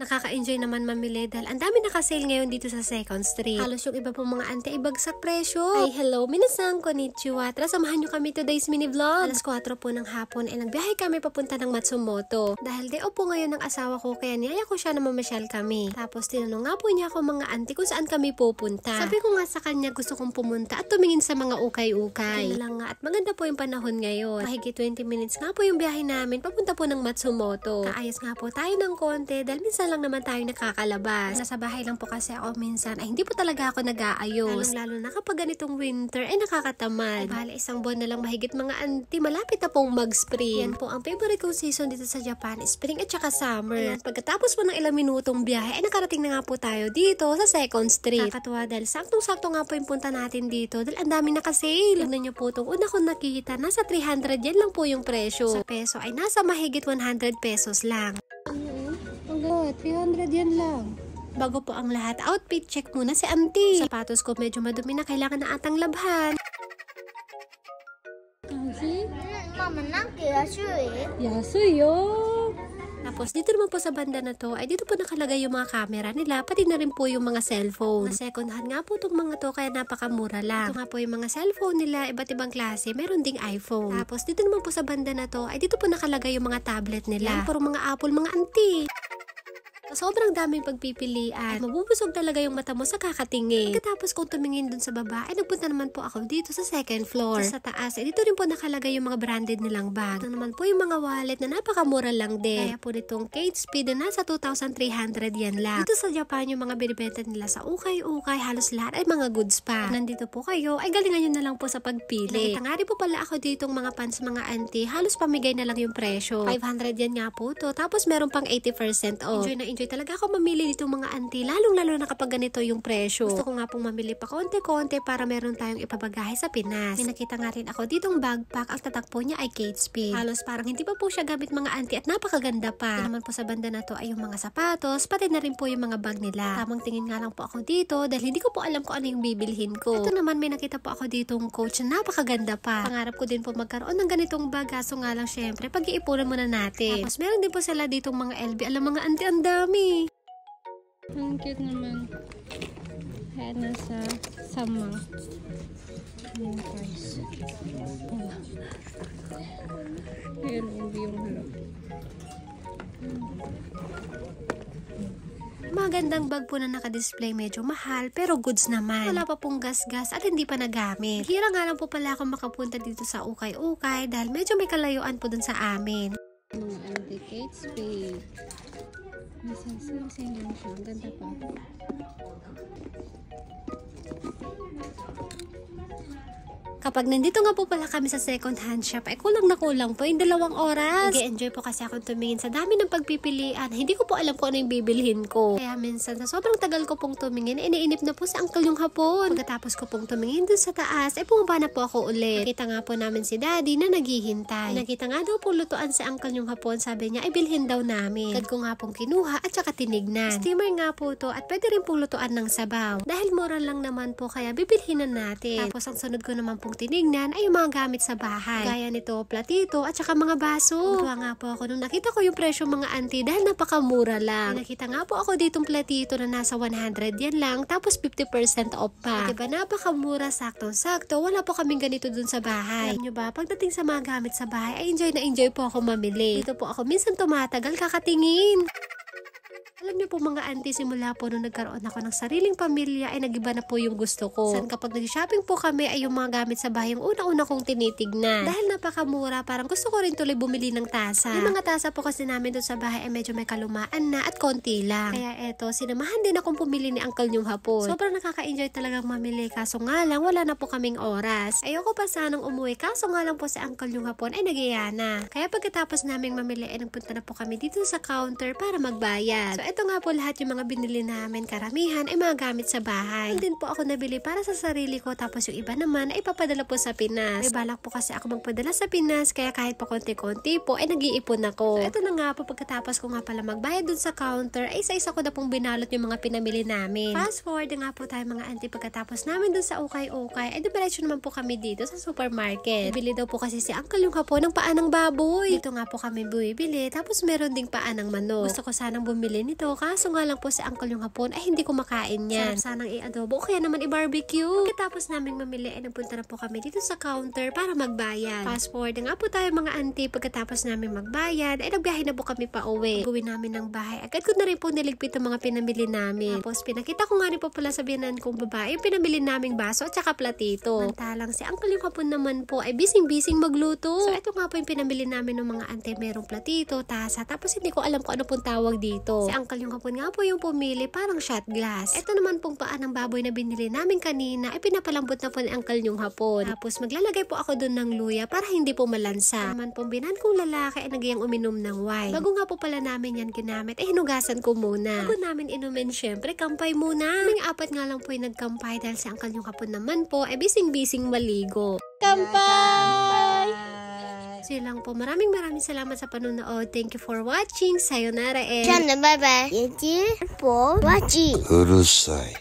Nakaka-enjoy naman mamili dahil ang dami nakasale ngayon dito sa Second Street. Halos yung iba pong mga ante ay bagsak presyo. Ay hello, minasan, konnichiwa. Tara samahan nyo kami today's mini vlog. Alas 4 po ng hapon ay nagbiyahe kami papunta ng Matsumoto. Dahil day off po ngayon ng asawa ko kaya niyaya ko siya na mamasyal kami. Tapos tinanong nga po niya ako mga ante kung saan kami pupunta. Sabi ko nga sa kanya gusto kong pumunta at tumingin sa mga ukay-ukay. Yun lang nga at maganda po yung panahon ngayon. Mahigit 20 minutes nga po yung biyahe namin papunta po ng Matsumoto. Kaayos nga po tayo ng konti dahil minsan lang naman tayo nakakalabas. Nasa bahay lang po kasi ako minsan ay hindi po talaga ako nag-aayos. Lalo na kapag ganitong winter ay nakakatamad. Bale isang buwan na lang mahigit mga auntie malapit na pong mag-spring. Yan po ang favorite kong season dito sa Japan, spring at saka summer. Ayan, pagkatapos po ng ilang minutong biyahe ay nakarating na nga po tayo dito sa Second Street. Nakakatuwa dahil saktong-sakto nga po yung punta natin dito dahil ang dami nakasale. Tignan niyo po itong una kong nakikita nasa 300 yan lang po yung presyo. Sa peso ay nasa mahigit 100 pesos lang. 300 yan lang. Bago po ang lahat, outfit check muna si auntie. Sapatos ko medyo madumi na kailangan na atang labhan. Mama, nanti yasui. Yasui yo. Tapos dito naman po sa banda na to, ay dito po nakalagay yung mga camera nila, pati na rin po yung mga cellphone. Second hand nga po itong mga to, kaya napakamura lang. Ito nga po yung mga cellphone nila, iba't ibang klase, meron ding iPhone. Tapos dito naman po sa banda na to, ay dito po nakalagay yung mga tablet nila. Yan, puro mga Apple, mga auntie. Sobrang daming pagpipilian. Mabubusog talaga yung mata mo sa kakatingin. Pagkatapos kong tumingin dun sa baba, ay nagpunta naman po ako dito sa second floor. Sa taas, ay dito rin po nakalagay yung mga branded nilang bag. Ito naman po yung mga wallet na napakamura lang din. Kaya po nitong Kate Spade na nasa 2,300 yan lang. Dito sa Japan, yung mga binibenta nila sa ukay-ukay, halos lahat ay mga goods pa. Nandito po kayo, ay galingan nyo na lang po sa pagpili. Nakita nga rin po pala ako ditong mga pants mga auntie, halos pamigay na lang yung presyo. 500 yan nga po to. Tapos meron pang 80% off. Enjoy na enjoy talaga ako mamili dito mga auntie, lalong-lalo na kapag ganito yung presyo. Gusto ko nga pong mamili pa konti-konti para meron tayong ipabagahe sa Pinas. May nakita nga rin ako ditong backpack, ang tatak po niya ay Kate Spade. Halos parang hindi pa po siya gamit mga auntie at napakaganda pa. Ito naman po sa banda na to ay yung mga sapatos, pati na rin po yung mga bag nila. Tamang tingin nga lang po ako dito dahil hindi ko po alam kung ano yung bibilhin ko. Ito naman may nakita po ako ditong coach na napakaganda pa. Pangarap ko din po magkaroon ng ganitong bag, kaso nga lang syempre pag-iipunan muna natin. Tapos meron din po sila ditong mga LB. Alam mga auntie, ang dami. Ang cute naman. Kaya nasa sama. Ayan guys. Ayan yung harap. Magandang bag po na nakadisplay, medyo mahal pero goods naman. Wala pa pong gas-gas at hindi pa nagamit. Hira nga lang po pala ako makapunta dito sa ukay-ukay dahil medyo may kalayuan po dun sa amin. Mga anti-Kate Spade. Nasasing lang siya. Ang ganda pa. Kapag nandito nga po pala kami sa second hand shop, ay kulang na kulang po yung 2 oras. Nag-enjoy po kasi akong tumingin sa dami ng pagpipilian. Hindi ko po alam kung ano yung bibilhin ko. Kaya minsan sa sobrang tagal ko pong tumingin, iniinip na po si Uncle yung hapon. Pagkatapos ko pong tumingin dun sa taas, ay bumaba na po ako ulit. Nakita nga po namin si Daddy na naghihintay. Nakita nga daw po lutuan si Uncle yung hapon. Sabi niya ay bilhin daw namin. Agad ko nga pong kinuha at saka tinignan. Steamer nga po to at pwede rin pong lutuan ng sabaw. Dahil mura lang naman po kaya bibilhin na natin. Tapos ang sunod ko naman pong tinignan ay yung mga gamit sa bahay. Gaya nito, platito at saka mga baso. Tuwa nga po ako nung nakita ko yung presyo mga auntie dahil napakamura lang. Nakita nga po ako ditong platito na nasa 100 yan lang tapos 50% off pa. Diba napakamura, sakto-sakto. Wala po kaming ganito dun sa bahay. Alam nyo ba, pagdating sa mga gamit sa bahay ay enjoy na enjoy po ako mamili. Dito po ako minsan tumatagal kakatingin. Alam niyo po mga auntie, simula po nung nagkaroon ako ng sariling pamilya ay nagiba na po yung gusto ko. San kapag nag-shopping po kami ay yung mga gamit sa bahay yung una-una kong tinitignan. Dahil napakamura, parang gusto ko rin tuloy bumili ng tasa. Yung mga tasa po kasi namin doon sa bahay ay medyo may kalumaan na at konti lang. Kaya eto, sinamahan din akong pumili ni Uncle yung hapon. Sobrang nakaka-enjoy talagang mamili, kaso nga lang wala na po kaming oras. Ayoko pa sanang umuwi, kaso nga lang po si Uncle yung hapon ay nagiya na. Kaya pagkatapos naming mamili ay nagpunta na po kami dito sa counter para magbayad. So ito nga po lahat yung mga binili namin, karamihan ay mga gamit sa bahay. Din po ako nabili para sa sarili ko, tapos yung iba naman ay papadala po sa Pinas. May balak po kasi ako magpadala sa Pinas, kaya kahit pa konti-konti po ay nag-iipon ako. So ito na nga po, pagkatapos ko nga pala magbayad dun sa counter ay isa-isa ko na pong binalot yung mga pinamili namin. Fast forward nga po tayo mga auntie, pagkatapos namin dun sa ukay-ukay ay diretso naman po kami dito sa supermarket. Bili daw po kasi si Uncle yung hapon ng paa ng baboy. Dito nga po kami bumibili, tapos meron ding paa ng manok. Gusto ko sanang bumili nito ito. Kaso nga lang po si Uncle yung hapon ay hindi kumakain yan. Sanang i-adobo o kaya naman i-barbecue. Pagkatapos naming mamili ay nagpunta na po kami dito sa counter para magbayad. Fast forward na nga po tayo mga auntie. Pagkatapos namin magbayad ay nagbiyahe na po kami pa uwi. Pag-uwi namin ng bahay, agad ko na rin po niligpit ang mga pinamili namin. Tapos pinakita ko nga rin po pala sa biyanan kong babae yung pinamili naming baso at saka platito. Mantalang si Uncle yung hapon naman po ay bising-bising magluto. So ito nga po yung pinamili namin ng mga auntie. Merong platito, tasa, tapos hindi ko alam kung ano pong tawag dito. Si Uncle yung hapon nga po yung pumili parang shot glass. Ito naman pong paa ng baboy na binili namin kanina ay pinapalambot na po ni Uncle yung hapon. Tapos maglalagay po ako dun ng luya para hindi po malansa. Naman pong binan kong lalaki ay nagyang uminom ng wine. Bago nga po pala namin yan ginamit ay hinugasan ko muna. Bago namin inumin syempre kampay muna. Kaming apat nga lang po yung nagkampay dahil si Uncle yung hapon naman po ay bising-bising maligo. Kampay! Silang po. Maraming salamat sa panonood. Thank you for watching. Sayonara and... Bye bye. Thank you for watching. うるさい。